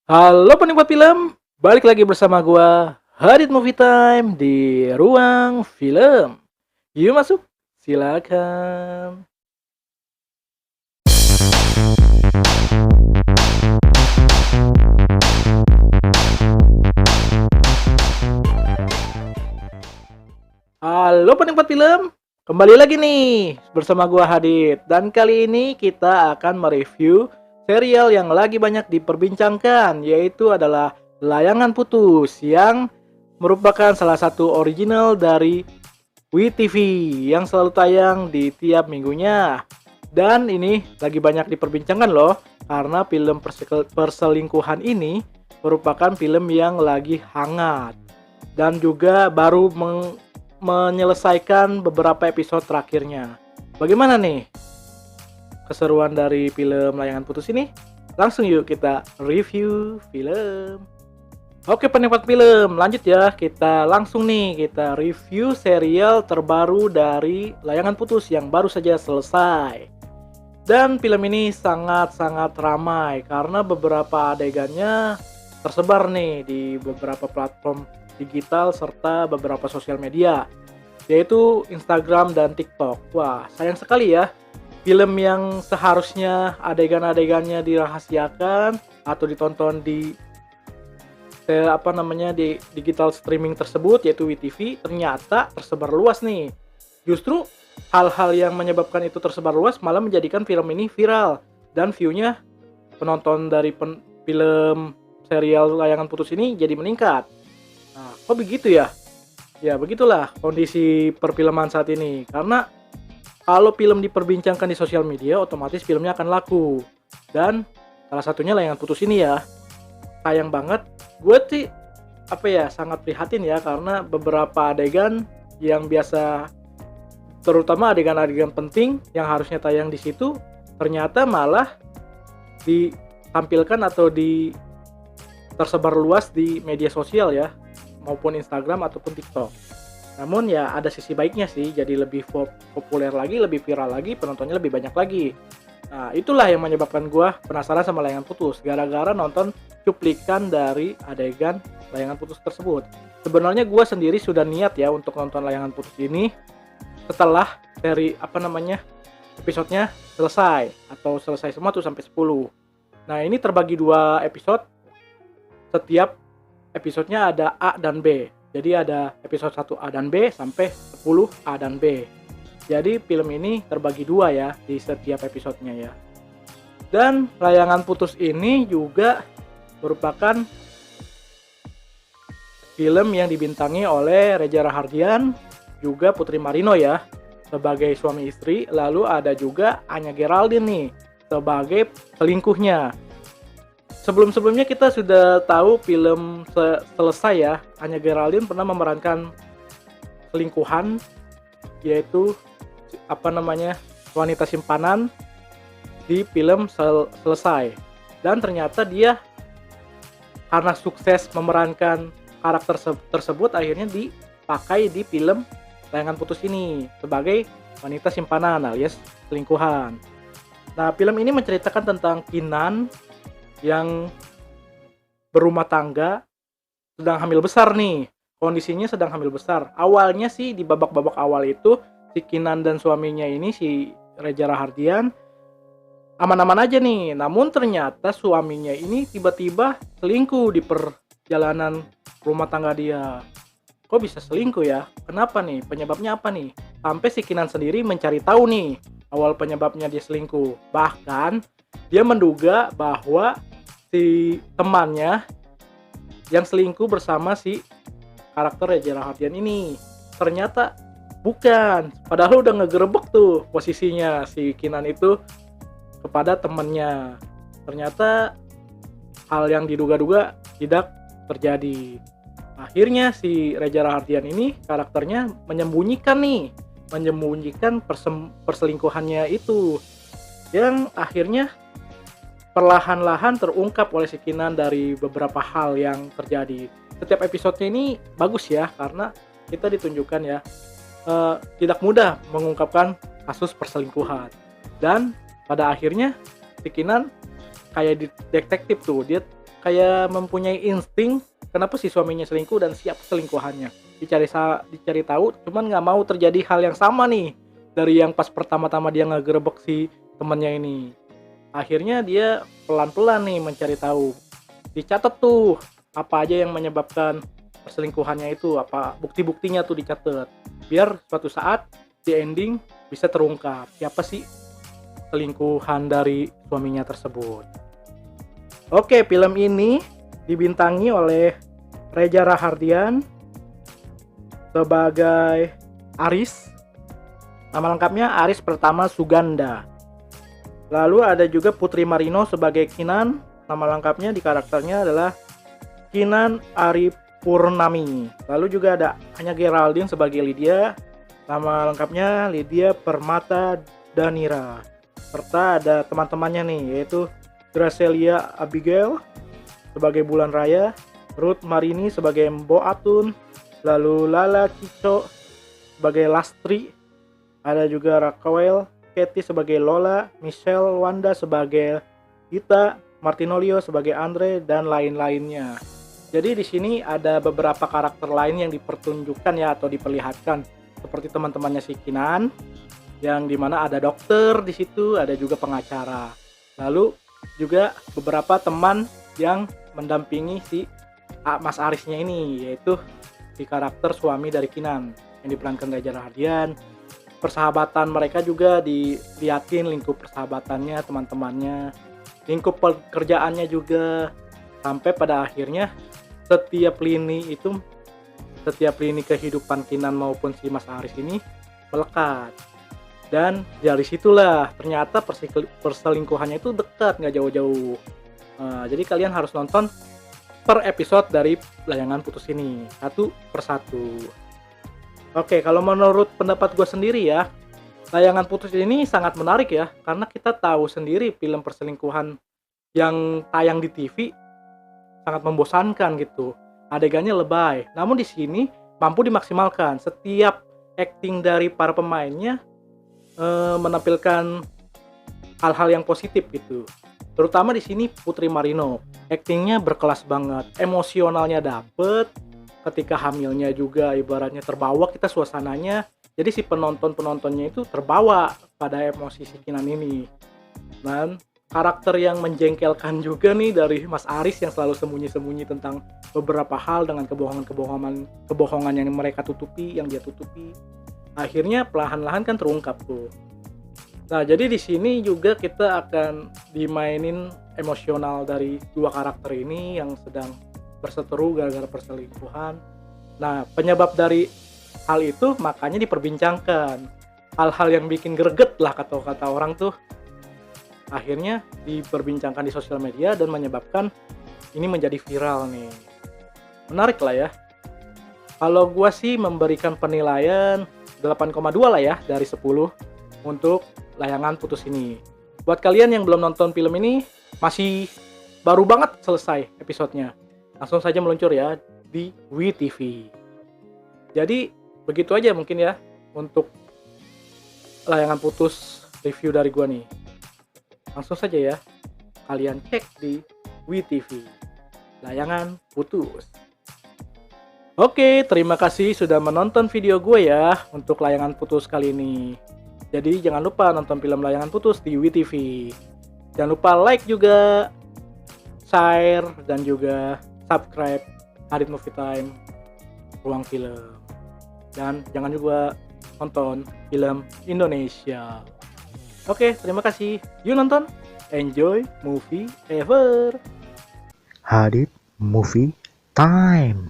Halo penikmat film, balik lagi bersama gua Hadit Movie Time di Ruang Film. Yuk masuk, silakan. Halo penikmat film, kembali lagi nih bersama gua Hadit dan kali ini kita akan mereview serial yang lagi banyak diperbincangkan, yaitu adalah Layangan Putus yang merupakan salah satu original dari WeTV yang selalu tayang di tiap minggunya. Dan ini lagi banyak diperbincangkan loh, karena film perselingkuhan ini merupakan film yang lagi hangat dan juga baru menyelesaikan beberapa episode terakhirnya. Bagaimana nih keseruan dari film Layangan Putus ini? Langsung yuk kita review film. Oke penikmat film, lanjut ya. Kita langsung nih kita review serial terbaru dari Layangan Putus yang baru saja selesai. Dan film ini sangat-sangat ramai karena beberapa adegannya tersebar nih di beberapa platform digital serta beberapa sosial media, yaitu Instagram dan TikTok. Wah, sayang sekali ya. Film yang seharusnya adegan-adegannya dirahasiakan atau ditonton di di digital streaming tersebut yaitu WeTV ternyata tersebar luas nih. Justru hal-hal yang menyebabkan itu tersebar luas malah menjadikan film ini viral dan view-nya penonton dari film serial Layangan Putus ini jadi meningkat. Nah, kok begitu ya? Ya begitulah kondisi perfilman saat ini. Karena kalau film diperbincangkan di sosial media, otomatis filmnya akan laku. Dan salah satunya Layangan Putus ini ya. Sayang banget, gue sih sangat prihatin ya karena beberapa adegan yang biasa, terutama adegan-adegan penting yang harusnya tayang di situ, ternyata malah ditampilkan atau tersebar luas di media sosial ya, maupun Instagram ataupun TikTok. Namun ya ada sisi baiknya sih, jadi lebih populer lagi, lebih viral lagi, penontonnya lebih banyak lagi. Nah itulah yang menyebabkan gue penasaran sama Layangan Putus, gara-gara nonton cuplikan dari adegan Layangan Putus tersebut. Sebenarnya gue sendiri sudah niat ya untuk nonton Layangan Putus ini setelah dari episodenya selesai atau selesai semua tuh sampai 10. Nah ini terbagi 2 episode, setiap episodenya ada A dan B. Jadi ada episode 1 A dan B sampai 10 A dan B. Jadi film ini terbagi 2 ya di setiap episodenya ya. Dan Layangan Putus ini juga merupakan film yang dibintangi oleh Reza Rahardian, juga Putri Marino ya sebagai suami istri. Lalu ada juga Anya Geraldine nih sebagai selingkuhnya. Sebelum-sebelumnya kita sudah tahu film selesai ya. Anya Geraldine pernah memerankan selingkuhan, yaitu wanita simpanan di film selesai. Dan ternyata dia karena sukses memerankan karakter tersebut akhirnya dipakai di film Layangan Putus ini sebagai wanita simpanan alias selingkuhan. Nah, film ini menceritakan tentang Kinan yang berumah tangga sedang hamil besar nih. Kondisinya sedang hamil besar. Awalnya sih di babak-babak awal itu si Kinan dan suaminya ini si Reza Rahardian aman-aman aja nih. Namun ternyata suaminya ini tiba-tiba selingkuh di perjalanan rumah tangga dia. Kok bisa selingkuh ya? Kenapa nih? Penyebabnya apa nih? Sampai si Kinan sendiri mencari tahu nih awal penyebabnya dia selingkuh. Bahkan dia menduga bahwa si temannya yang selingkuh bersama si karakter Reza Rahardian ini. Ternyata bukan. Padahal udah ngegerebek tuh posisinya si Kinan itu kepada temannya. Ternyata hal yang diduga-duga tidak terjadi. Akhirnya si Reza Rahardian ini karakternya menyembunyikan perselingkuhannya itu, yang akhirnya perlahan-lahan terungkap oleh si Kinan dari beberapa hal yang terjadi. Setiap episodenya ini bagus ya karena kita ditunjukkan ya tidak mudah mengungkapkan kasus perselingkuhan. Dan pada akhirnya si Kinan kayak detektif tuh, dia kayak mempunyai insting kenapa si suaminya selingkuh dan siap selingkuhannya. Dicari tahu, cuman nggak mau terjadi hal yang sama nih dari yang pas pertama-tama dia ngegerebek si temennya ini. Akhirnya dia pelan-pelan nih mencari tahu. Dicatat tuh apa aja yang menyebabkan perselingkuhannya itu, apa bukti-buktinya tuh dicatat. Biar suatu saat di ending bisa terungkap siapa sih selingkuhan dari suaminya tersebut. Oke, film ini dibintangi oleh Reza Rahardian sebagai Aris. Nama lengkapnya Aris Pertama Suganda. Lalu ada juga Putri Marino sebagai Kinan. Nama lengkapnya di karakternya adalah Kinan Ari Purnami. Lalu juga ada Anya Geraldine sebagai Lydia. Nama lengkapnya Lydia Permata Danira. Serta ada teman-temannya nih, yaitu Gracelia Abigail sebagai Bulan Raya, Ruth Marini sebagai Mbo Atun, lalu Lala Cico sebagai Lastri, ada juga Raquel Katie sebagai Lola, Michelle Wanda sebagai Gita, Martinolio sebagai Andre, dan lain-lainnya. Jadi di sini ada beberapa karakter lain yang dipertunjukkan ya atau diperlihatkan, seperti teman-temannya si Kinan, yang dimana ada dokter di situ, ada juga pengacara. Lalu juga beberapa teman yang mendampingi si Mas Arisnya ini, yaitu di karakter suami dari Kinan yang diperankan Reza Rahardian. Persahabatan mereka juga diliatin, lingkup persahabatannya, teman-temannya, lingkup pekerjaannya juga, sampai pada akhirnya setiap lini kehidupan Kinan maupun si Mas Aris ini melekat. Dan dari situlah ternyata perselingkuhannya itu dekat, nggak jauh-jauh. Jadi kalian harus nonton per episode dari Layangan Putus ini, satu persatu. Oke, kalau menurut pendapat gue sendiri ya, Layangan Putus ini sangat menarik ya, karena kita tahu sendiri film perselingkuhan yang tayang di TV sangat membosankan gitu. Adegannya lebay. Namun di sini mampu dimaksimalkan. Setiap acting dari para pemainnya menampilkan hal-hal yang positif gitu. Terutama di sini Putri Marino, actingnya berkelas banget, emosionalnya dapet, ketika hamilnya juga ibaratnya terbawa kita suasananya. Jadi si penontonnya itu terbawa pada emosi si Kinan ini. Dan karakter yang menjengkelkan juga nih dari Mas Aris yang selalu sembunyi-sembunyi tentang beberapa hal dengan kebohongan yang mereka tutupi, yang dia tutupi. Akhirnya perlahan-lahan kan terungkap tuh. Nah, jadi di sini juga kita akan dimainin emosional dari dua karakter ini yang sedang berseteru gara-gara perselingkuhan. Nah, penyebab dari hal itu makanya diperbincangkan. Hal-hal yang bikin greget lah kata orang tuh. Akhirnya diperbincangkan di sosial media dan menyebabkan ini menjadi viral nih. Menarik lah ya. Kalau gua sih memberikan penilaian 8,2 lah ya dari 10 untuk Layangan Putus ini. Buat kalian yang belum nonton film ini, masih baru banget selesai episodenya, langsung saja meluncur ya di WeTV. Jadi begitu aja mungkin ya untuk Layangan Putus review dari gua nih. Langsung saja ya kalian cek di WeTV Layangan Putus. Oke, terima kasih sudah menonton video gue ya untuk Layangan Putus kali ini. Jadi jangan lupa nonton film Layangan Putus di WeTV. Jangan lupa like juga, share, dan juga subscribe Hadit Movie Time Ruang Film. Dan jangan juga nonton film Indonesia. Oke, terima kasih. Yuk nonton. Enjoy movie ever. Hadit Movie Time.